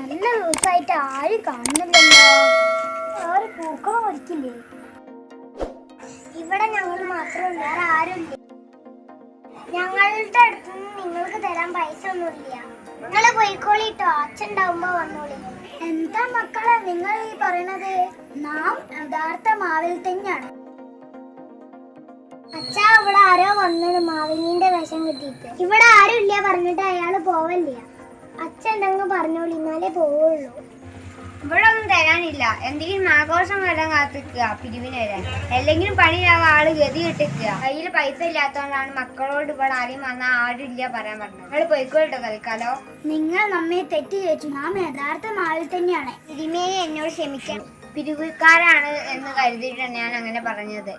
നല്ല ദിവസമായിട്ട് ആരും കാണുന്നില്ലല്ലോ. വേറെ പൂക്കളും ഒരിക്കില്ലേ? ഇവിടെ ഞങ്ങൾ മാത്രമേ വേറെ ആരുമില്ല. ഞങ്ങളുടെ അടുത്ത് നിങ്ങൾക്ക് തരാൻ പൈസ ഒന്നുമില്ല. നിങ്ങള് പോയിക്കോളിട്ടോ, അച്ഛൻ ഉണ്ടാവുമ്പോ വന്നോളി. എന്താ മക്കളെ നിങ്ങൾ ഈ പറയണത്? നാം യഥാർത്ഥ മാവിൽ തന്നെയാണ്. അച്ഛാ, ഇവിടെ ആരോ വന്നത് മാവിലിന്റെ വിഷം കിട്ടിയിട്ട്. ഇവിടെ ആരും ഇല്ല പറഞ്ഞിട്ട് അയാള് പോവല്ല. അച്ഛൻ ഉണ്ടെങ്കിൽ പറഞ്ഞോളി, എന്നാലേ പോവുള്ളൂ. ഇവിടെ ഒന്നും തരാനില്ല. എന്തെങ്കിലും ആഘോഷം വരാൻ കാത്തിക്കുക പിരിവിന് വരാൻ. എന്തെങ്കിലും പണിയാവാൻ ആള് ഗതി കിട്ടിക്കുക. കയ്യിൽ പൈസ ഇല്ലാത്തതുകൊണ്ടാണ് മക്കളോട് ഇവിടെ ആരെയും വന്നാൽ ആരും ഇല്ല പറയാൻ പറഞ്ഞത്. നിങ്ങൾ പോയിക്കോട്ടോ തൽക്കാലോ. നിങ്ങൾ നമ്മെ തെറ്റ് ചോദിച്ചു. നാം യഥാർത്ഥ മാവിൽ തന്നെയാണ്. തിരുമേനി എന്നോട് ക്ഷമിക്കണം. പിരിവുകാരാണ് എന്ന് കരുതിയിട്ടാണ് ഞാൻ അങ്ങനെ പറഞ്ഞത്.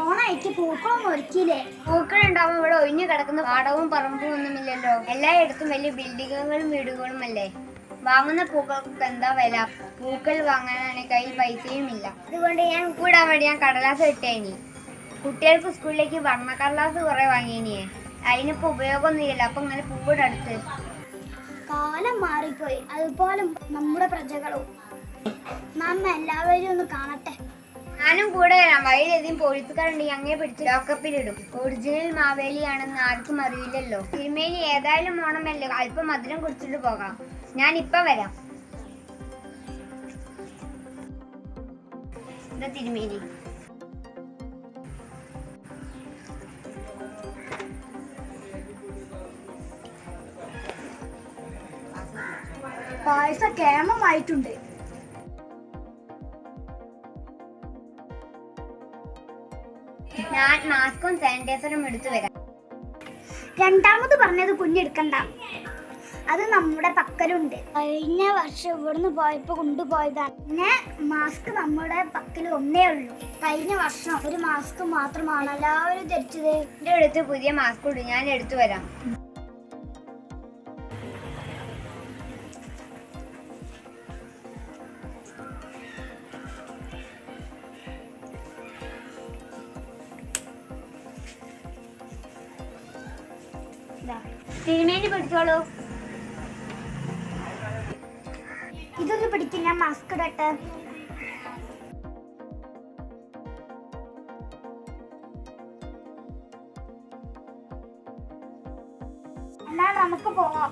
ഓണായിട്ട് പൂക്കളൊന്നും ഒരുക്കിയില്ലേ? പൂക്കളുണ്ടാവും. ഇവിടെ ഒഴിഞ്ഞു കിടക്കുന്ന പാടവും പറമ്പും ഒന്നുമില്ലല്ലോ. എല്ലായിടത്തും വലിയ ബിൽഡിങ്ങുകളും വീടുകളും അല്ലേ. വാങ്ങുന്ന പൂക്കൾക്ക് എന്താ വില? പൂക്കൾ വാങ്ങാനാണ് കയ്യിൽ പൈസയും ഇല്ല. അതുകൊണ്ട് ഞാൻ കൂടാൻ വേണ്ടി ഞാൻ കടലാസ് ഇട്ടേനി. കുട്ടികൾക്ക് സ്കൂളിലേക്ക് വർണ്ണക്കടലാസ് കുറെ വാങ്ങിയേനിയെ. അതിനിപ്പോ ഉപയോഗമൊന്നും ഇല്ല. അപ്പൊ ഇങ്ങനെ പൂവിടെ അടുത്ത് കാലം മാറിപ്പോയി. അതുപോലെ നമ്മുടെ പ്രജകളും. നാം എല്ലാവരും ഒന്ന് കാണട്ടെ. ഞാനും കൂടെ വരാം. വഴിയിലധികം പോലീസുകാരുണ്ടെങ്കിൽ അങ്ങനെ പിടിച്ച് ലോക്കപ്പിലിടും. ഒറിജിനൽ മാവേലിയാണെന്ന് ആർക്കും അറിയില്ലല്ലോ. തിരുമേനി ഏതായാലും ഓണമല്ലേ, അല്പം മധുരം കുടിച്ചിട്ട് പോകാം. ഞാൻ ഇപ്പൊ വരാം. തിരുമേനി പായസ കേമമായിട്ടുണ്ട്. ഞാൻ മാസ്കും സാനിറ്റൈസറും എടുത്തു വരാം. രണ്ടാമത് പറഞ്ഞത് കുഞ്ഞെടുക്കണ്ട, അത് നമ്മുടെ പക്കലുണ്ട്. കഴിഞ്ഞ വർഷം ഇവിടുന്ന് പോയപ്പോ കൊണ്ടുപോയതാണ്. പിന്നെ മാസ്ക് നമ്മുടെ പക്കൽ ഒന്നേ ഉള്ളൂ. കഴിഞ്ഞ വർഷം ഒരു മാസ്ക് മാത്രമാണ് എല്ലാവരും ധരിച്ചത്. എന്റെ അടുത്ത് പുതിയ മാസ്ക് ഉണ്ട്, ഞാൻ എടുത്തു വരാം. തിരുമേനി പിടിച്ചോളൂ. ഇതൊന്ന് പിടിക്കും, ഞാൻ മാസ്ക് ഇടട്ടെ. എന്നാ നമുക്ക് പോവാം.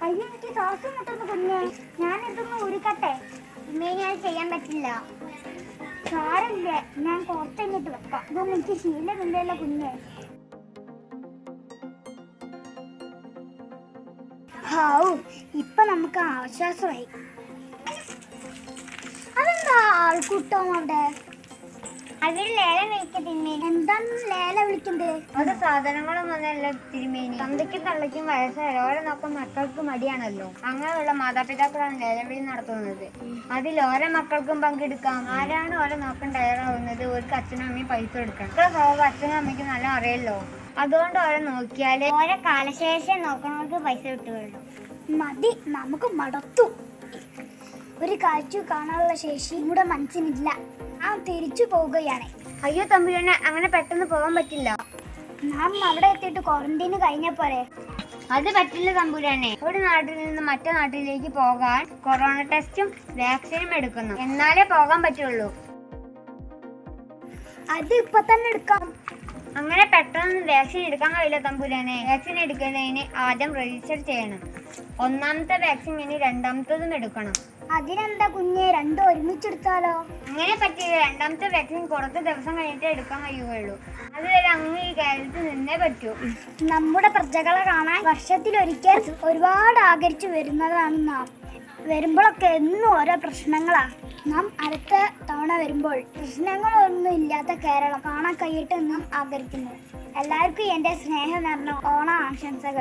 അയ്യോ, എനിക്ക് ശ്വാസം മുട്ടുന്നു കുഞ്ഞെ. ഞാൻ ഇതൊന്ന് ഉരുക്കട്ടെ. ഞാൻ ചെയ്യാൻ പറ്റില്ല. സാരമില്ല, ഞാൻ പുറത്തങ്ങിട്ട് വെക്കാം. ഇതൊന്നും എനിക്ക് ശീലമില്ലല്ലോ കുഞ്ഞെ. ഹാവൂ, ഇപ്പൊ നമുക്ക് ആശ്വാസമായി. അതെന്താ ആൾക്കൂട്ടം അവിടെ? അതിൽ ലേലം വിളിക്ക തിരുമേനി. എന്താണ് ലേല വിളിക്കുന്നത്? അത് സാധനങ്ങളൊന്നല്ല തിരുമേനി. തന്തയ്ക്കും തള്ളയ്ക്കും വയസ്സായ ഓരോ നോക്കാൻ മക്കൾക്ക് മടിയാണല്ലോ. അങ്ങനെയുള്ള മാതാപിതാക്കളാണ് ലേലവിളി നടത്തുന്നത്. അതിൽ ഓരോ മക്കൾക്കും പങ്കെടുക്കാം. ആരാണ് ഓരോ നോക്കാൻ തയ്യാറാവുന്നത് ഒരു അച്ഛനും അമ്മയും പൈസ കൊടുക്കണം. മക്കളെ സ്വഭാവം അച്ഛനും അമ്മയ്ക്കും നല്ല അറിയല്ലോ. അതുകൊണ്ട് ഓരോ നോക്കിയാല് ഓരോ കാലശേഷം നോക്കണവർക്ക് പൈസ കിട്ടുകയുള്ളൂ. മതി, നമുക്ക് മടത്തു. ഒരു കാഴ്ച കാണാനുള്ള ശേഷി നമ്മുടെ മനസ്സിനില്ല. നാം തിരിച്ചു പോവുകയാണ്. അയ്യോ തമ്പുരാനെ, അങ്ങനെ പെട്ടെന്ന് പോകാൻ പറ്റില്ല. നാം അവിടെ എത്തിയിട്ട് ക്വാറന്റൈന് കഴിഞ്ഞ പോലെ. അത് പറ്റില്ല തമ്പുരാനെ. ഒരു നാട്ടിൽ നിന്ന് മറ്റേ നാട്ടിലേക്ക് പോകാൻ കൊറോണ ടെസ്റ്റും വാക്സിനും എടുക്കുന്നു. എന്നാലേ പോകാൻ പറ്റുള്ളൂ. അത് ഇപ്പൊ തന്നെ എടുക്കാം. അങ്ങനെ പെട്ടെന്ന് വാക്സിൻ എടുക്കാൻ കഴിയില്ല തമ്പുരാനെ. വാക്സിൻ എടുക്കുന്നതിന് ആദ്യം രജിസ്റ്റർ ചെയ്യണം. ഒന്നാമത്തെ വാക്സിൻ കഴിഞ്ഞ് രണ്ടാമത്തതും എടുക്കണം. അതിനെന്താ കുഞ്ഞെ, രണ്ടും ഒരുമിച്ചെടുത്താലോ? അങ്ങനെ പറ്റില്ല. രണ്ടാമത്തെ വാക്സിൻ കുറച്ച് ദിവസം കഴിഞ്ഞിട്ട് എടുക്കാൻ കഴിയുകയുള്ളൂ. അതുവരെ അങ്ങ് ഈ കേരളത്തിൽ നിന്നേ പറ്റൂ. നമ്മുടെ പ്രജകളെ കാണാൻ വർഷത്തിലൊരിക്കൽ ഒരുപാട് ആഗ്രഹിച്ചു വരുന്നതാണ് നാം. വരുമ്പോഴൊക്കെ എന്നും ഓരോ പ്രശ്നങ്ങളാ. നാം അടുത്ത തവണ വരുമ്പോൾ പ്രശ്നങ്ങളൊന്നും ഇല്ലാത്ത കേരളം കാണാൻ കഴിയട്ടെ എന്നും ആഗ്രഹിക്കുന്നു. എല്ലാവർക്കും എൻ്റെ സ്നേഹം നിറഞ്ഞ ഓണ ആശംസകൾ.